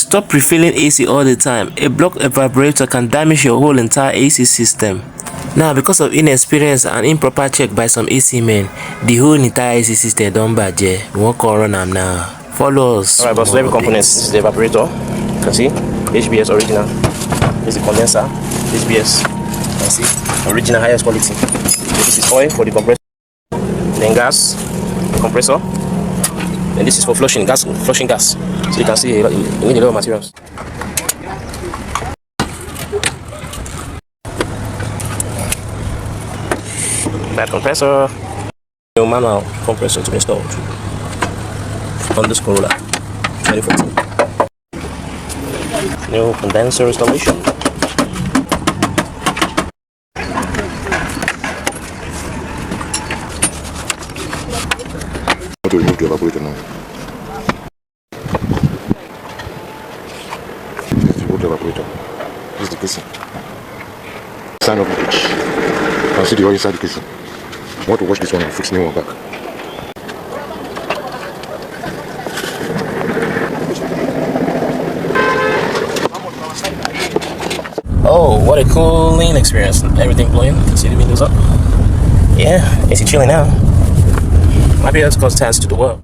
Stop refilling AC all the time. A blocked evaporator can damage your whole entire AC system. Now, because of inexperience and improper check by some AC men, the whole entire AC system don't budge. We won't call on them now. Follow us. Alright, but so every component, this is the evaporator. You can see HBS original. This is the condenser. HBS. You can see original highest quality. So this is oil for the compressor. Then gas, the compressor. And this is for flushing gas. So you can see you need a lot of materials. Bad compressor. New manual compressor to be installed on this Corolla 2014. New condenser installation. How to remove the evaporator now? Let's remove the evaporator. This is the casing. Sign up package. You can see the oil inside the casing. You want to wash this one and fix new one back. Oh, what a cooling experience. Everything blowing. You can see the windows up. Yeah, it's chilling now. Might be able to cause thanks to the world.